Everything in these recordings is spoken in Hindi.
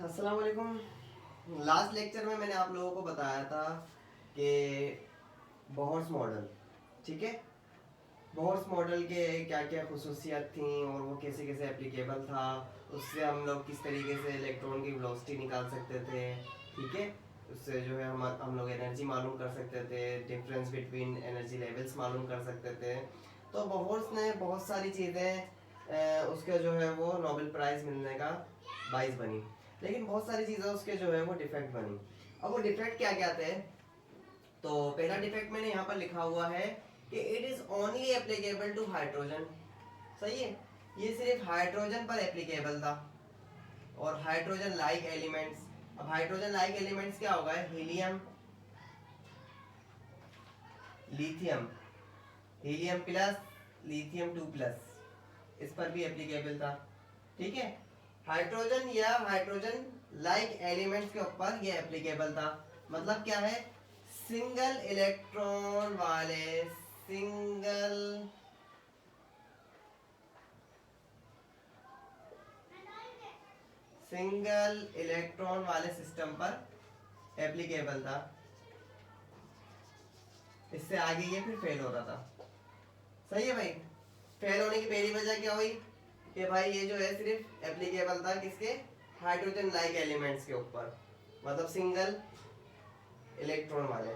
अस्सलाम वालेकुम। लास्ट लेक्चर में मैंने आप लोगों को बताया था कि बोहर्स मॉडल, ठीक है, बोहर्स मॉडल के क्या क्या खुसूसियात थी और वो कैसे कैसे एप्लीकेबल था, उससे हम लोग किस तरीके से इलेक्ट्रॉन की वेलोसिटी निकाल सकते थे, ठीक है, उससे जो है हम लोग एनर्जी मालूम कर सकते थे, डिफरेंस बिटवीन एनर्जी लेवल्स मालूम कर सकते थे। तो बोहर्स ने बहुत सारी चीज़ें उसके जो है वो नोबेल प्राइज़ मिलने का बाइस बनी, लेकिन बहुत सारी चीज़ें उसके जो है वो डिफेक्ट बनी। अब वो डिफेक्ट क्या क्या थे? तो पहला डिफेक्ट मैंने यहाँ पर लिखा हुआ है कि it is only applicable to hydrogen. सही है, ये सिर्फ हाइड्रोजन पर एप्लीकेबल था और हाइड्रोजन लाइक एलिमेंट्स। अब हाइड्रोजन लाइक एलिमेंट्स क्या होगा? Helium, lithium, helium plus, lithium 2 plus, इस पर भी एप्लीकेबल था, ठीक है। हाइड्रोजन या हाइड्रोजन लाइक एलिमेंट्स के ऊपर ये एप्लीकेबल था। मतलब क्या है? सिंगल इलेक्ट्रॉन वाले, सिंगल इलेक्ट्रॉन वाले सिस्टम पर एप्लीकेबल था। इससे आगे ये फिर फेल हो रहा था। सही है भाई। फेल होने की पहली वजह क्या हुई कि भाई ये जो है सिर्फ एप्लीकेबल था किसके? हाइड्रोजन लाइक एलिमेंट्स के ऊपर, मतलब सिंगल इलेक्ट्रॉन वाले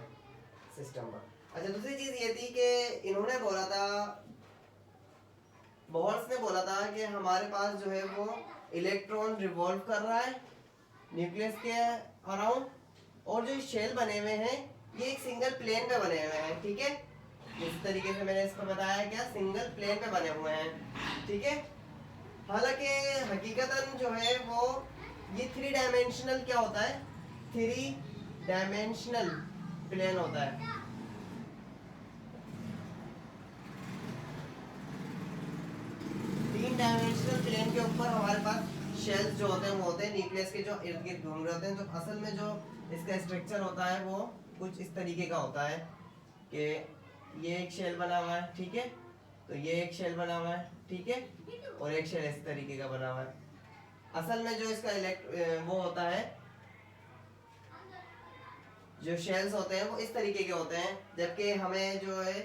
सिस्टम पर। अच्छा, दूसरी चीज ये थी कि इन्होंने बोला था, बोहर्स ने बोला था कि हमारे पास जो है वो इलेक्ट्रॉन रिवॉल्व कर रहा है न्यूक्लियस के अराउंड, और जो शेल बने हुए हैं ये एक सिंगल प्लेन पे बने हुए हैं, ठीक है। जिस तरीके से मैंने इसको बताया, क्या सिंगल प्लेन पे बने हुए हैं, ठीक है। हालांकि हकीकतन जो है वो ये 3 डायमेंशनल क्या होता है? 3 डायमेंशनल प्लेन होता है। 3 डायमेंशनल प्लेन के ऊपर हमारे पास शेल्स जो होते हैं वो होते हैं न्यूक्लियस के जो इर्द गिर्द घूम रहे होते हैं। तो असल में जो इसका स्ट्रक्चर होता है वो कुछ इस तरीके का होता है कि ये एक शेल बना हुआ है, ठीक है, तो ये एक शेल बना हुआ है, ठीक है, और एक शेल इस तरीके का बना हुआ है। असल में जो इसका वो होता है, जो शेल्स होते हैं वो इस तरीके के होते हैं, जबकि हमें जो है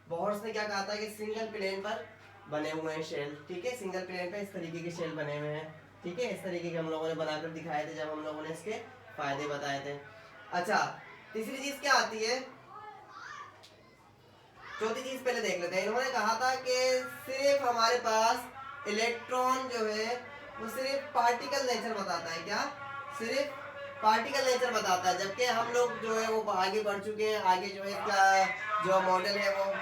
बोहर्स ने क्या कहा था कि सिंगल प्लेन पर बने हुए हैं शेल, ठीक है, सिंगल प्लेन पे इस तरीके के शेल बने हुए हैं, ठीक है। इस तरीके के हम लोगों ने बनाकर दिखाए थे जब हम लोगों ने इसके फायदे बताए थे। अच्छा, तीसरी चीज क्या आती है? चौथी चीज पहले देख लेते हैं। इन्होंने कहा था कि सिर्फ हमारे पास इलेक्ट्रॉन जो है वो सिर्फ पार्टिकल नेचर बताता है। क्या? सिर्फ पार्टिकल नेचर बताता है, जबकि हम लोग जो है वो आगे बढ़ चुके हैं। आगे जो है इसका जो मॉडल है वो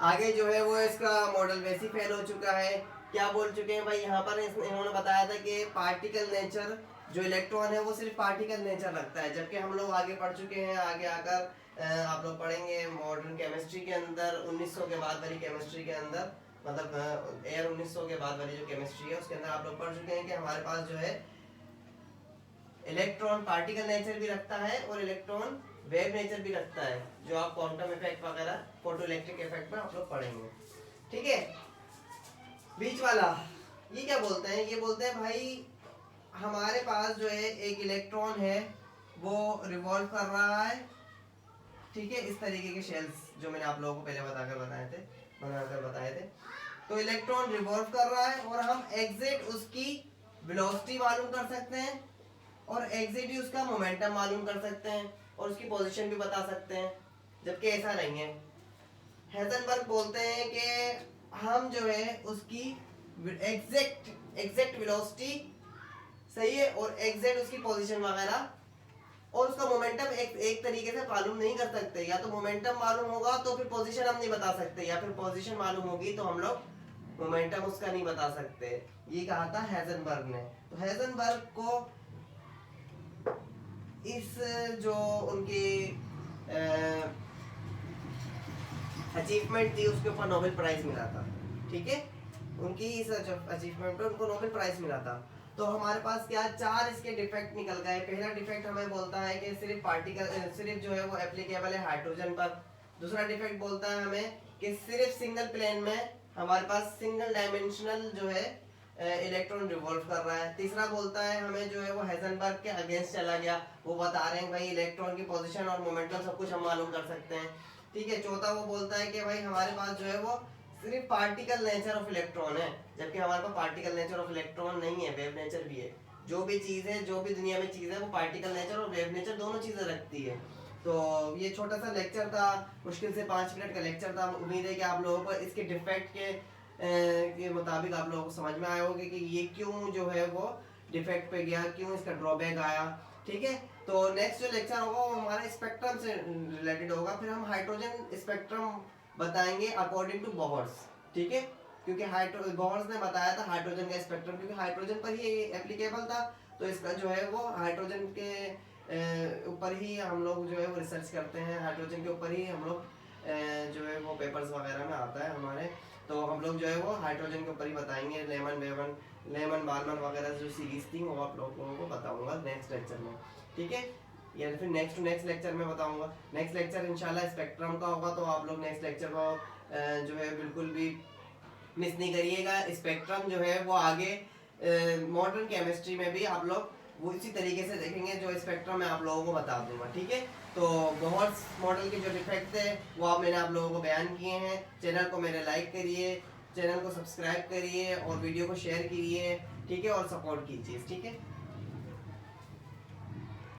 आगे जो है वो इसका मॉडल वैसे ही फेल हो चुका है। क्या बोल चुके हैं भाई यहाँ पर? इन्होंने बताया था कि पार्टिकल नेचर जो इलेक्ट्रॉन है वो सिर्फ पार्टिकल नेचर रखता है, जबकि हम लोग आगे बढ़ चुके हैं। आगे आकर आप लोग पढ़ेंगे मॉडर्न केमिस्ट्री के अंदर, 1900 के बाद वाली केमिस्ट्री के अंदर, मतलब एयर 1900 के बाद वाली जो केमिस्ट्री है उसके अंदर आप लोग पढ़ चुके हैं कि हमारे पास जो है इलेक्ट्रॉन पार्टिकल नेचर भी रखता है और इलेक्ट्रॉन वेव नेचर भी रखता है, जो आप क्वांटम इफेक्ट वगैरह फोटो इलेक्ट्रिक इफेक्ट में आप लोग पढ़ेंगे, ठीक है। बीच वाला ये क्या बोलते हैं? ये बोलते हैं भाई हमारे पास जो है एक इलेक्ट्रॉन है वो रिवॉल्व कर रहा है, ठीक है, इस तरीके के शेल्स जो मैंने आप लोगों को पहले बनाकर बताए थे। तो इलेक्ट्रॉन रिवॉल्व कर रहा है और हम एग्जैक्ट उसकी वेलोसिटी मालूम कर सकते हैं और एग्जैक्ट ही उसका मोमेंटम मालूम कर सकते हैं और उसकी पोजीशन भी बता सकते हैं, जबकि ऐसा नहीं है। हेजनबर्ग बोलते हैं कि हम जो है उसकी एग्जैक्ट वेलोसिटी, सही है, और एग्जैक्ट उसकी पोजीशन वगैरह और उसका मोमेंटम एक तरीके से मालूम नहीं कर सकते। या तो मोमेंटम मालूम होगा तो फिर पोजीशन हम नहीं बता सकते, या फिर पोजीशन मालूम होगी तो हम लोग मोमेंटम उसका नहीं बता सकते। ये कहा था हेजनबर्ग ने। तो हेजनबर्ग को इस जो उनकी अचीवमेंट थी उसके ऊपर नोबेल प्राइज मिला था, ठीक है, उनकी इस अचीवमेंट पे उनको नोबेल प्राइज मिला था। तो हमारे पास क्या 4 इसके डिफेक्ट निकल गए। पहला डिफेक्ट हमें बोलता है कि सिर्फ जो है वो एप्लीकेबल है हाइड्रोजन पर, दूसरा डिफेक्ट बोलता है हमें कि सिर्फ सिंगल प्लेन में हमारे पास सिंगल डायमेंशनल जो है इलेक्ट्रॉन रिवॉल्व कर रहा है। तीसरा बोलता है हमें जो है वो हाइजेनबर्ग के अगेंस्ट चला गया, वो बता रहे हैं भाई इलेक्ट्रॉन की पोजीशन और मोमेंटम सब कुछ हम मालूम कर सकते हैं। ठीक है। चौथा वो बोलता है कि भाई हमारे पास जो है वो सिर्फ पार्टिकल नेचर ऑफ इलेक्ट्रॉन है, जबकि हमारे पास पार्टिकल नेचर ऑफ इलेक्ट्रॉन नहीं है, वेव नेचर भी है। जो भी चीज है, जो भी दुनिया में चीज है, वो पार्टिकल नेचर और वेव नेचर दोनों चीजें रखती है। तो ये छोटा सा लेक्चर था, मुश्किल से 5 मिनट का लेक्चर था। उम्मीद है कि आप लोगों को इसके डिफेक्ट के मुताबिक आप लोगों को समझ में आया होगा कि ये क्यों जो है वो डिफेक्ट पे गया, क्यों इसका ड्रॉबैक आया। ठीक है। तो नेक्स्ट जो लेक्चर होगा वो हमारे स्पेक्ट्रम से रिलेटेड होगा। फिर हम हाइड्रोजन स्पेक्ट्रम बताएंगे अकॉर्डिंग टू बोहर्स। ठीक है। क्योंकि बोहर्स ने बताया था हाइड्रोजन का स्पेक्ट्रम, क्योंकि हाइड्रोजन पर ही एप्लीकेबल था, तो इसका जो है वो हाइड्रोजन के ऊपर ही हम लोग जो है वो रिसर्च करते हैं। हाइड्रोजन के ऊपर ही हम लोग जो है वो पेपर्स वगैरह में आता है हमारे। तो हम लोग जो है वो हाइड्रोजन के ऊपर ही बताएंगे। लेमन बालमन वगैरह जो सीरीज थी वो आप लोगों को बताऊंगा नेक्स्ट लेक्चर में। ठीक है। या फिर नेक्स्ट टू नेक्स्ट लेक्चर में बताऊंगा। नेक्स्ट लेक्चर इंशाल्लाह स्पेक्ट्रम का होगा, तो आप लोग नेक्स्ट लेक्चर को जो है बिल्कुल भी मिस नहीं करिएगा। स्पेक्ट्रम जो है वो आगे मॉडर्न केमिस्ट्री में भी आप लोग वो इसी तरीके से देखेंगे, जो स्पेक्ट्रम मैं आप लोगों को बता दूंगा। ठीक है। तो बहुत मॉडल के जो डिफेक्ट थे वो मैंने आप लोगों को बयान किए हैं। चैनल को मेरे लाइक करिए, चैनल को सब्सक्राइब करिए और वीडियो को शेयर कीजिए। ठीक है। और सपोर्ट कीजिए। ठीक है।